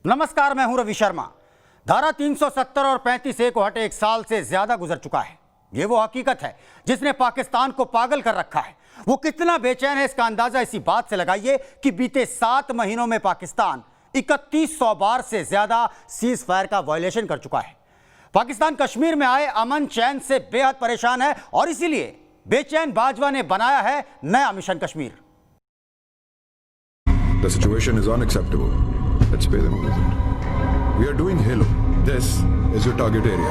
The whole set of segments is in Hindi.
नमस्कार, मैं हूं रवि शर्मा। धारा 370 और 35A को हटे 1 साल से ज्यादा गुजर चुका है। ये वो हकीकत है जिसने पाकिस्तान को पागल कर रखा है। वो कितना बेचैन है इसका अंदाजा इसी बात से लगाइए कि बीते 7 महीनों में पाकिस्तान 3100 बार से ज्यादा सीज फायर का वायलेशन कर चुका है। पाकिस्तान कश्मीर में आए अमन चैन से बेहद परेशान है और इसीलिए बेचैन बाजवा ने बनाया है नया mission Kashmir. The situation is unacceptable. Let's pay them a visit. We are doing Halo. This is your target area.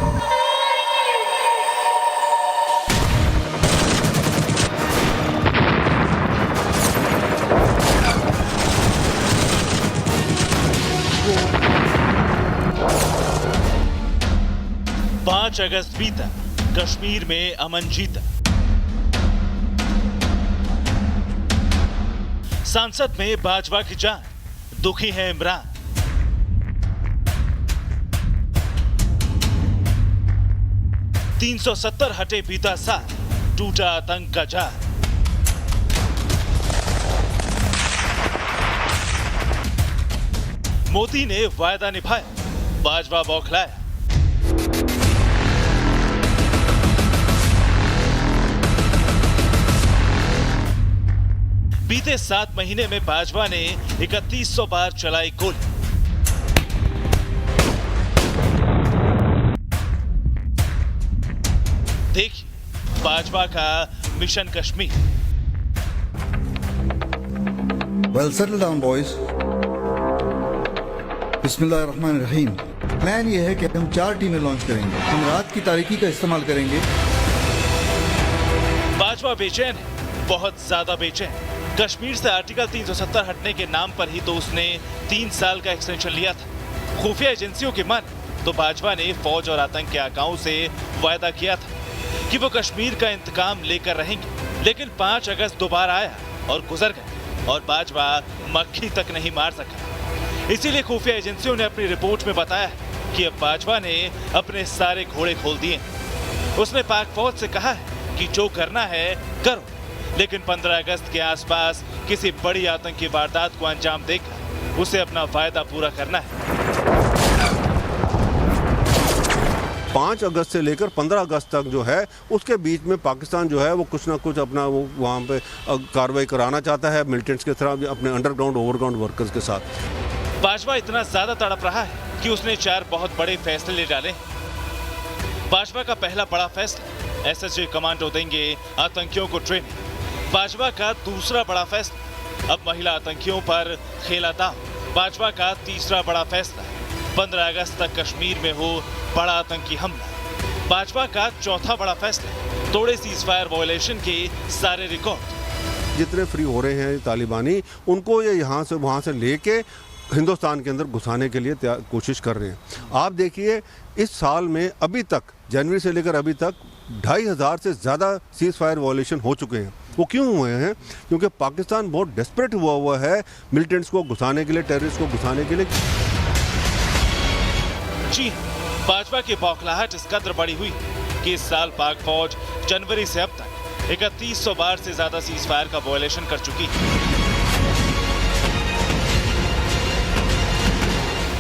पांच अगस्त बीता, कश्मीर में अमन जीता। संसद में बाजवा की जान, दुखी है इमरान। « 370 हटे बीता साल, टूटा आतंक का जाल। मोदी ने वायदा निभाया, बाजवा बौखलाया। बीते 7 महीने में बाजवा ने 3100 बार चलाई गोली। देखिए बाजवा का mission Kashmir. Well, settle down, boys. बिस्मिल्लाहिर्रहमानिर्रहीम। प्लान ये है कि हम 4 टीमें लॉन्च करेंगे। हम रात की तारीकी का इस्तेमाल करेंगे। बाजवा बेचैन है, बहुत ज्यादा बेचैन। कश्मीर से आर्टिकल 370 हटने के नाम पर ही तो उसने 3 साल का एक्सटेंशन लिया था। खुफिया एजेंसियों के मन तो बाजवा ने फौज और आतंक के आकाओं से वायदा किया था कि वो कश्मीर का इंतकाम लेकर रहेंगे। लेकिन 5 अगस्त दोबारा आया और गुजर गया और बाजवा मक्खी तक नहीं मार सका। इसीलिए खुफिया एजेंसियों ने अपनी रिपोर्ट में बताया कि अब बाजवा ने अपने सारे घोड़े खोल दिए। उसने पाक फौज से कहा है कि जो करना है करो, लेकिन 15 अगस्त के आसपास किसी बड़ी आतंकी वारदात को अंजाम देकर उसे अपना वायदा पूरा करना है। 5 अगस्त से लेकर 15 अगस्त तक जो है उसके बीच में पाकिस्तान जो है वो कुछ ना कुछ अपना वो वहाँ पे कार्रवाई कराना चाहता है मिलिटेंट्स के तरह, अपने अंडरग्राउंड ओवरग्राउंड वर्कर्स के साथ। बाजवा इतना ज्यादा तड़प रहा है कि उसने 4 बहुत बड़े फैसले ले डाले। बाजवा का पहला बड़ा फैसला, SSG कमांडो देंगे आतंकियों को ट्रेनिंग। बाजवा का दूसरा बड़ा फैसला, अब महिला आतंकियों पर खेला दाव। बाजवा का तीसरा बड़ा फैसला, 15 अगस्त तक कश्मीर में हो बड़ा आतंकी हमला। बाजवा का चौथा बड़ा फैसला, तोड़े सीजफायर वायलेशन के सारे रिकॉर्ड। जितने फ्री हो रहे हैं तालिबानी, उनको ये यहाँ से वहाँ से लेके हिंदुस्तान के अंदर घुसाने के लिए कोशिश कर रहे हैं। आप देखिए इस साल में अभी तक, जनवरी से लेकर अभी तक 2500 से ज़्यादा सीज फायर वायलेशन हो चुके हैं। वो क्यों हुए हैं? क्योंकि पाकिस्तान बहुत डेस्परेट हुआ है मिलिटेंट्स को घुसाने के लिए, टेररिस्ट को घुसाने के लिए। जी, बाजवा की बौखलाहट इस कदर बड़ी हुई कि इस साल पाक फौज जनवरी से अब तक 3100 बार से ज्यादा सीज फायर का वायलेशन कर चुकी है।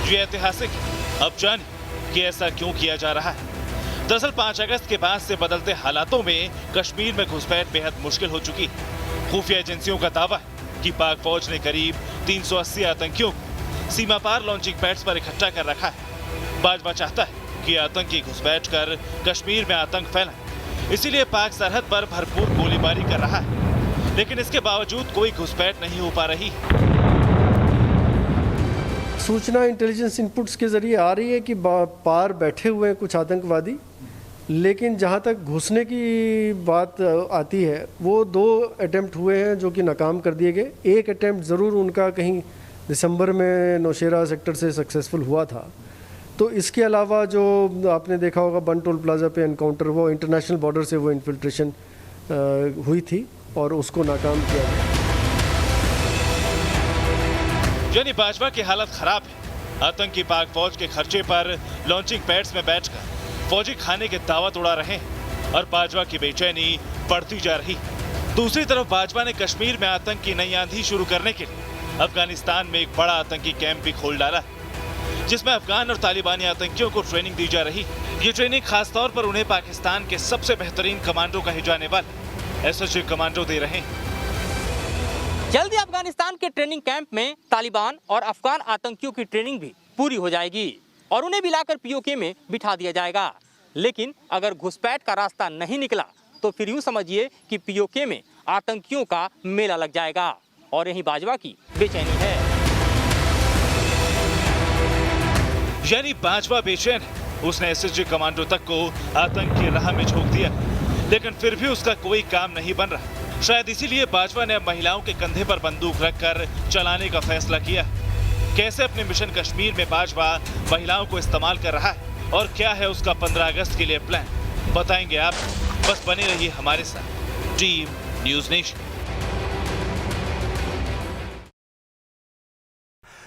ये ऐतिहासिक है। अब जानिए कि ऐसा क्यों किया जा रहा है। दरअसल 5 अगस्त के बाद से बदलते हालातों में कश्मीर में घुसपैठ बेहद मुश्किल हो चुकी है। खुफिया एजेंसियों का दावा है कि पाक फौज ने करीब 380 आतंकियों को सीमा पार लॉन्चिंग पैड्स पर इकट्ठा कर रखा है। बाजवा चाहता है कि आतंकी घुसपैठ कर कश्मीर में आतंक फैलाएं, इसीलिए पाक सरहद पर भरपूर गोलीबारी कर रहा है। लेकिन इसके बावजूद कोई घुसपैठ नहीं हो पा रही। सूचना इंटेलिजेंस इनपुट्स के जरिए आ रही है कि पार बैठे हुए हैं कुछ आतंकवादी, लेकिन जहां तक घुसने की बात आती है वो 2 अटेम्प्ट हुए हैं जो कि नाकाम कर दिए गए। एक अटेम्प्ट ज़रूर उनका कहीं दिसंबर में नौशेरा सेक्टर से सक्सेसफुल हुआ था। तो इसके अलावा जो आपने देखा होगा बन टोल प्लाजा पे एनकाउंटर, वो इंटरनेशनल बॉर्डर से वो इन्फिल्ट्रेशन हुई थी और उसको नाकाम किया गया। यानी बाजवा की हालत खराब है। आतंकी पाक फौज के खर्चे पर लॉन्चिंग पैड्स में बैठकर फौजी खाने के दावत उड़ा रहे हैं और बाजवा की बेचैनी बढ़ती जा रही। दूसरी तरफ बाजवा ने कश्मीर में आतंक की नई आंधी शुरू करने के लिए अफगानिस्तान में एक बड़ा आतंकी कैंप भी खोल डाला। जिसमें अफगान और तालिबानी आतंकियों को ट्रेनिंग दी जा रही। ये ट्रेनिंग खास तौर पर उन्हें पाकिस्तान के सबसे बेहतरीन कमांडो कहे जाने वाले एसएसजी कमांडो दे रहे हैं। जल्दी अफगानिस्तान के ट्रेनिंग कैंप में तालिबान और अफगान आतंकियों की ट्रेनिंग भी पूरी हो जाएगी और उन्हें भी लाकर पीओके में बिठा दिया जाएगा। लेकिन अगर घुसपैठ का रास्ता नहीं निकला तो फिर यूं समझिए कि पीओके में आतंकियों का मेला लग जाएगा और यही बाजवा की बेचैनी है। यानी बाजवा बेचैन है। उसने एसएसजी कमांडो तक को आतंक की राह में झोंक दिया, लेकिन फिर भी उसका कोई काम नहीं बन रहा। शायद इसीलिए बाजवा ने अब महिलाओं के कंधे पर बंदूक रखकर चलाने का फैसला किया। कैसे अपने मिशन कश्मीर में बाजवा महिलाओं को इस्तेमाल कर रहा है और क्या है उसका 15 अगस्त के लिए प्लान, बताएंगे आप। बस बने रहिए हमारे साथ। Team news nation.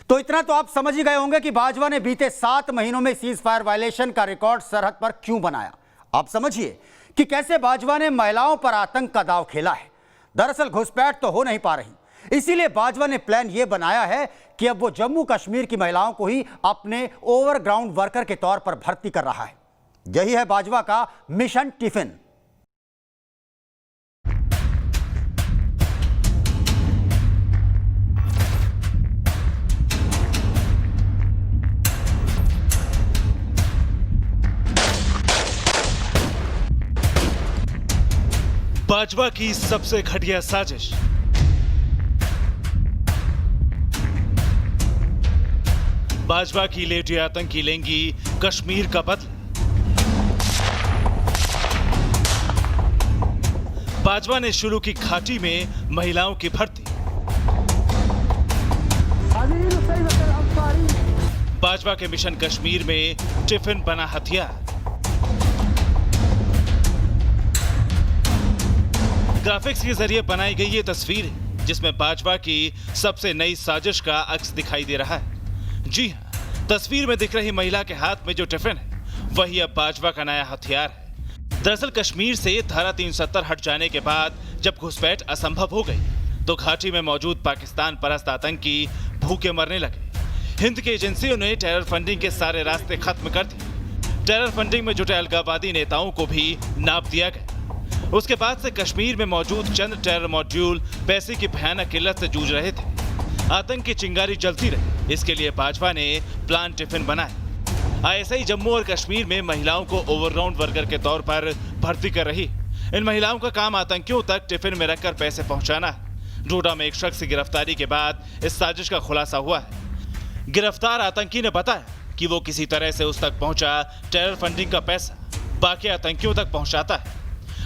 तो इतना तो आप समझ ही गए होंगे कि बाजवा ने बीते 7 महीनों में सीज फायर वायलेशन का रिकॉर्ड सरहद पर क्यों बनाया। आप समझिए कि कैसे बाजवा ने महिलाओं पर आतंक का दांव खेला है। दरअसल घुसपैठ तो हो नहीं पा रही, इसीलिए बाजवा ने प्लान यह बनाया है कि अब वो जम्मू कश्मीर की महिलाओं को ही अपने ओवरग्राउंड वर्कर के तौर पर भर्ती कर रहा है। यही है बाजवा का मिशन टिफिन। बाजवा की सबसे घटिया साजिश। बाजवा की लेडी आतंकी लेंगी कश्मीर का बदला। बाजवा ने शुरू की घाटी में महिलाओं की भर्ती। बाजवा के मिशन कश्मीर में टिफिन बना हथियार। ग्राफिक्स के जरिए बनाई गई ये तस्वीर है जिसमें बाजवा की सबसे नई साजिश का अक्स दिखाई दे रहा है। जी हां, तस्वीर में दिख रही महिला के हाथ में जो टिफिन है वही अब बाजवा का नया हथियार है। दरअसल कश्मीर से धारा 370 हट जाने के बाद जब घुसपैठ असंभव हो गई तो घाटी में मौजूद पाकिस्तान परस्त आतंकी भूखे मरने लगे। हिंद की एजेंसियों ने टेरर फंडिंग के सारे रास्ते खत्म कर दिए। टेरर फंडिंग में जुटे अलगाववादी नेताओं को भी नाप दिया गया। उसके बाद से कश्मीर में मौजूद चंद टेरर मॉड्यूल पैसे की भयानक किल्लत से जूझ रहे थे। आतंक की चिंगारी जलती रही, इसके लिए बाजवा ने प्लान टिफिन बनाए। आईएसआई जम्मू और कश्मीर में महिलाओं को ओवरग्राउंड वर्कर के तौर पर भर्ती कर रही। इन महिलाओं का काम आतंकियों तक टिफिन में रखकर पैसे पहुंचाना है। डोडा में एक शख्स की गिरफ्तारी के बाद इस साजिश का खुलासा हुआ है। गिरफ्तार आतंकी ने बताया कि वो किसी तरह से उस तक पहुंचा टेरर फंडिंग का पैसा बाकी आतंकियों तक पहुंचाता है।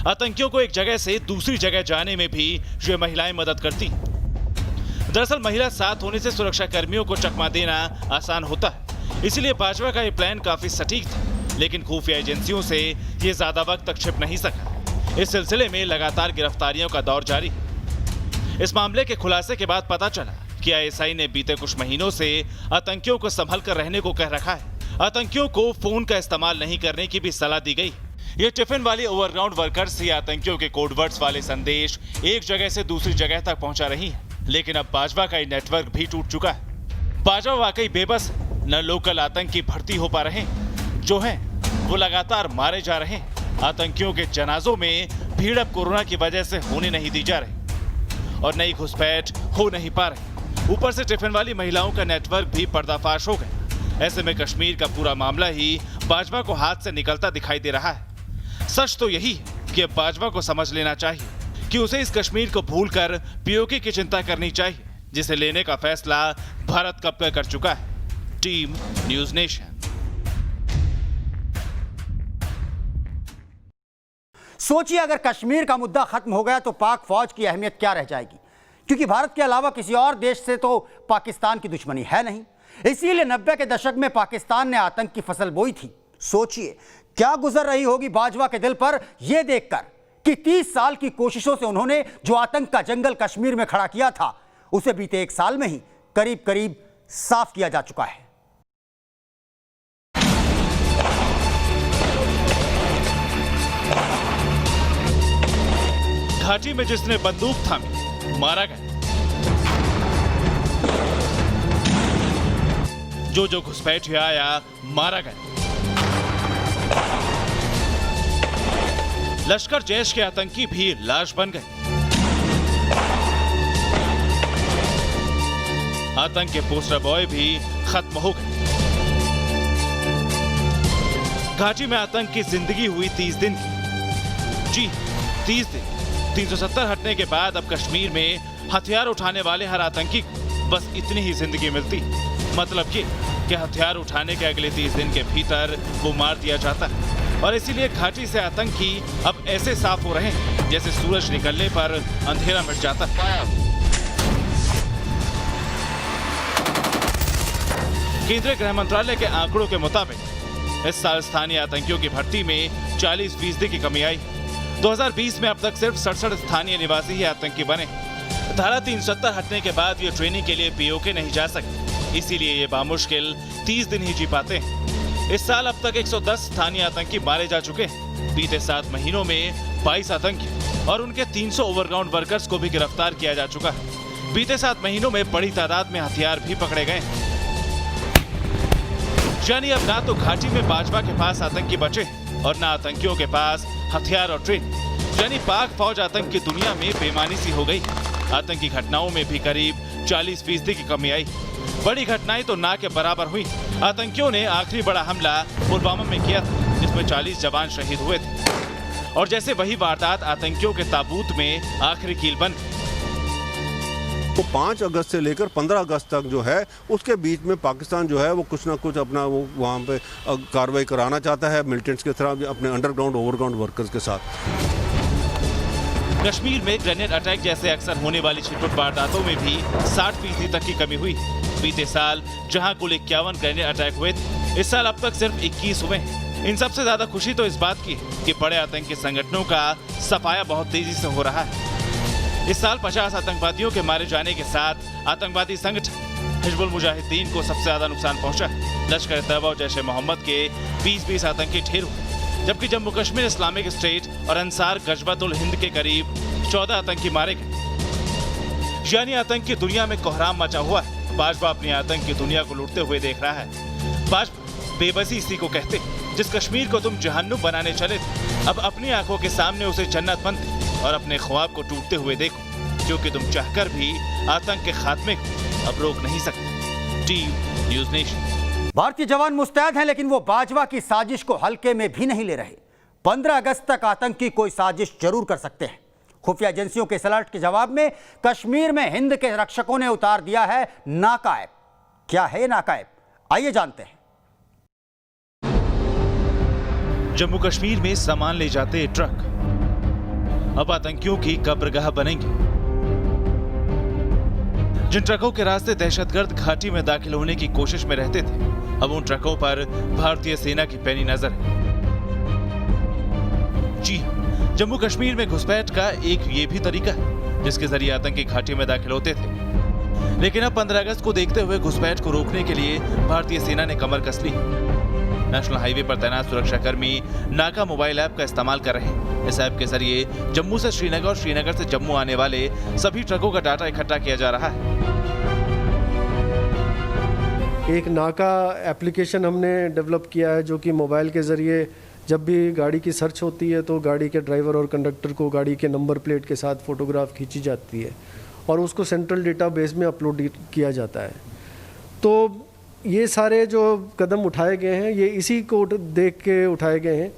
आतंकियों को एक जगह से दूसरी जगह जाने में भी ये महिलाएं मदद करती। दरअसल महिला साथ होने से सुरक्षा कर्मियों को चकमा देना आसान होता है, इसीलिए बाजवा का ये प्लान काफी सटीक था। लेकिन खुफिया एजेंसियों से ये ज्यादा वक्त तक छिप नहीं सका। इस सिलसिले में लगातार गिरफ्तारियों का दौर जारी है। इस मामले के खुलासे के बाद पता चला कि आईएसआई ने बीते कुछ महीनों से आतंकियों को संभल कर रहने को कह रखा है। आतंकियों को फोन का इस्तेमाल नहीं करने की भी सलाह दी गई। ये टिफिन वाली ओवरग्राउंड वर्कर्स ही आतंकियों के कोडवर्ड्स वाले संदेश एक जगह से दूसरी जगह तक पहुंचा रही हैं। लेकिन अब बाजवा का ये नेटवर्क भी टूट चुका है। बाजवा वाकई बेबस है। न लोकल आतंकी भर्ती हो पा रहे हैं, जो हैं वो लगातार मारे जा रहे हैं। आतंकियों के जनाजों में भीड़ अब कोरोना की वजह से होने नहीं दी जा रही और नई घुसपैठ हो नहीं पा रही। ऊपर से टिफिन वाली महिलाओं का नेटवर्क भी पर्दाफाश हो गया। ऐसे में कश्मीर का पूरा मामला ही बाजवा को हाथ से निकलता दिखाई दे रहा है। सच तो यही है कि अब बाजवा को समझ लेना चाहिए कि उसे इस कश्मीर को भूलकर पीओके की चिंता करनी चाहिए, जिसे लेने का फैसला भारत कब का कर चुका है। Team news nation. सोचिए अगर कश्मीर का मुद्दा खत्म हो गया तो पाक फौज की अहमियत क्या रह जाएगी, क्योंकि भारत के अलावा किसी और देश से तो पाकिस्तान की दुश्मनी है नहीं। इसीलिए 90 के दशक में पाकिस्तान ने आतंक की फसल बोई थी। सोचिए क्या गुजर रही होगी बाजवा के दिल पर यह देखकर कि 30 साल की कोशिशों से उन्होंने जो आतंक का जंगल कश्मीर में खड़ा किया था उसे बीते 1 साल में ही करीब करीब साफ किया जा चुका है। घाटी में जिसने बंदूक थामी मारा गया, जो घुसपैठिया आया मारा गया। लश्कर जैश के आतंकी भी लाश बन गए। आतंक के पोस्टर बॉय भी खत्म हो गए। घाटी में आतंक की जिंदगी हुई 30 दिन की। जी 30 दिन। 370 हटने के बाद अब कश्मीर में हथियार उठाने वाले हर आतंकी को बस इतनी ही जिंदगी मिलती। मतलब ये कि हथियार उठाने के अगले 30 दिन के भीतर वो मार दिया जाता है। और इसीलिए घाटी से आतंकी अब ऐसे साफ हो रहे हैं जैसे सूरज निकलने पर अंधेरा मिट जाता है। केंद्रीय गृह मंत्रालय के आंकड़ों के मुताबिक इस साल स्थानीय आतंकियों की भर्ती में 40% की कमी आई। 2020 में अब तक सिर्फ 67 स्थानीय निवासी ही आतंकी बने। धारा 370 हटने के बाद ये ट्रेनिंग के लिए पीओके नहीं जा सकते, इसीलिए ये बामुश्किल 30 दिन ही जी पाते हैं। इस साल अब तक 110 स्थानीय आतंकी मारे जा चुके हैं। बीते 7 महीनों में 22 आतंकी और उनके 300 ओवरग्राउंड वर्कर्स को भी गिरफ्तार किया जा चुका है। बीते 7 महीनों में बड़ी तादाद में हथियार भी पकड़े गए। यानी अब ना तो घाटी में बाजवा के पास आतंकी बचे और ना आतंकियों के पास हथियार और ट्रेन। यानी पाक फौज आतंक की दुनिया में बेमानी सी हो गई। आतंकी घटनाओं में भी करीब 40% की कमी आई। बड़ी घटनाएं तो ना के बराबर हुई। आतंकियों ने आखिरी बड़ा हमला पुलवामा में किया था, जिसमें 40 जवान शहीद हुए थे। और जैसे वही वारदात आतंकियों के ताबूत में आखिरी कील बन गई। तो 5 अगस्त से लेकर 15 अगस्त तक जो है उसके बीच में पाकिस्तान जो है वो कुछ ना कुछ अपना वो वहाँ पे कार्रवाई कराना चाहता है मिलिटेंट्स की तरह अपने अंडरग्राउंड ओवरग्राउंड वर्कर्स के साथ। कश्मीर में ग्रेनेड अटैक जैसे अक्सर होने वाली छिटपुट वारदातों में भी 60% तक की कमी हुई। बीते साल जहां कुल 51 ग्रेनेड अटैक हुए थे, इस साल अब तक सिर्फ 21 हुए। इन सबसे ज्यादा खुशी तो इस बात की कि बड़े आतंकी संगठनों का सफाया बहुत तेजी से हो रहा है। इस साल 50 आतंकवादियों के मारे जाने के साथ आतंकवादी संगठन हिजबुल मुजाहिदीन को सबसे ज्यादा नुकसान पहुंचा। लश्कर तैयबा और जैश ए मोहम्मद के 20 आतंकी ढेर हुए, जबकि जम्मू कश्मीर इस्लामिक स्टेट और अंसार गजबतुल हिंद के करीब 14 आतंकी मारे गए। यानी आतंक की दुनिया में कोहराम मचा हुआ है। भाजपा अपनी आतंक की दुनिया को लूटते हुए देख रहा है। भाजपा बेबसी इसी को कहते, जिस कश्मीर को तुम जहन्नुम बनाने चले थे, अब अपनी आंखों के सामने उसे जन्नत बनते और अपने ख्वाब को टूटते हुए देखो, क्योंकि तुम चाहकर भी आतंक के खात्मे को अब रोक नहीं सकते। Team news nation. भारतीय जवान मुस्तैद हैं, लेकिन वो बाजवा की साजिश को हल्के में भी नहीं ले रहे। 15 अगस्त तक आतंकी कोई साजिश जरूर कर सकते हैं। खुफिया एजेंसियों के अलर्ट के जवाब में कश्मीर में हिंद के रक्षकों ने उतार दिया है नाकायब। क्या है नाकायब, आइए जानते हैं। जम्मू कश्मीर में सामान ले जाते ट्रक अब आतंकियों की कब्रगाह बनेंगे। जिन ट्रकों के रास्ते दहशतगर्द घाटी में दाखिल होने की कोशिश में रहते थे, अब उन ट्रकों पर भारतीय सेना की पैनी नजर है। जी हां, जम्मू कश्मीर में घुसपैठ का एक ये भी तरीका है जिसके जरिए आतंकी घाटी में दाखिल होते थे। लेकिन अब 15 अगस्त को देखते हुए घुसपैठ को रोकने के लिए भारतीय सेना ने कमर कस ली। नेशनल हाईवे पर तैनात सुरक्षाकर्मी नाका मोबाइल ऐप का इस्तेमाल कर रहे हैं। इस ऐप के जरिए जम्मू से श्रीनगर और श्रीनगर से जम्मू आने वाले सभी ट्रकों का डाटा इकट्ठा किया जा रहा है। एक नाका एप्लीकेशन हमने डेवलप किया है, जो कि मोबाइल के ज़रिए जब भी गाड़ी की सर्च होती है तो गाड़ी के ड्राइवर और कंडक्टर को गाड़ी के नंबर प्लेट के साथ फ़ोटोग्राफ खींची जाती है और उसको सेंट्रल डेटाबेस में अपलोड किया जाता है। तो ये सारे जो कदम उठाए गए हैं, ये इसी को देख के उठाए गए हैं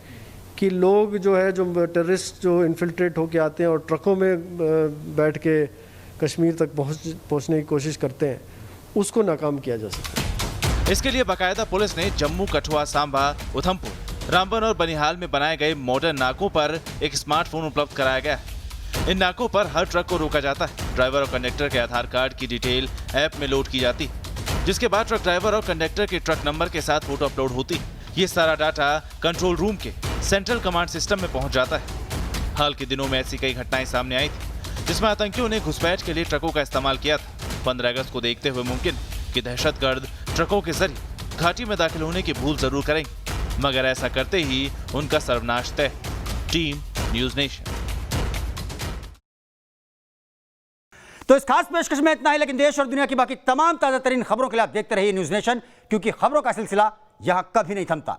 कि लोग जो है, जो टेररिस्ट जो इन्फिल्ट्रेट होके आते हैं और ट्रकों में बैठ के कश्मीर तक पहुंचने की कोशिश करते हैं, उसको नाकाम किया जा सकता है। इसके लिए बाकायदा पुलिस ने जम्मू, कठुआ, सांबा, उधमपुर, रामबन और बनिहाल में बनाए गए मॉडर्न नाकों पर एक स्मार्टफोन उपलब्ध कराया गया है। इन नाकों पर हर ट्रक को रोका जाता है। ड्राइवर और कंडक्टर के आधार कार्ड की डिटेल ऐप में लोड की जाती है, जिसके बाद ट्रक ड्राइवर और कंडक्टर के ट्रक नंबर के साथ फोटो अपलोड होती। ये सारा डाटा कंट्रोल रूम के सेंट्रल कमांड सिस्टम में पहुंच जाता है। हाल के दिनों में ऐसी कई घटनाएं सामने आई थी जिसमें आतंकियों ने घुसपैठ के लिए ट्रकों का इस्तेमाल किया था। 15 अगस्त को देखते हुए मुमकिन कि दहशतगर्द ट्रकों के जरिए घाटी में दाखिल होने की भूल जरूर करेंगे, मगर ऐसा करते ही उनका सर्वनाश तय। Team news nation. तो इस खास पेशकश में इतना ही, लेकिन देश और दुनिया की बाकी तमाम ताजा तरीन खबरों के लिए आप देखते रहिए न्यूज नेशन, क्योंकि खबरों का सिलसिला यहां कभी नहीं थमता।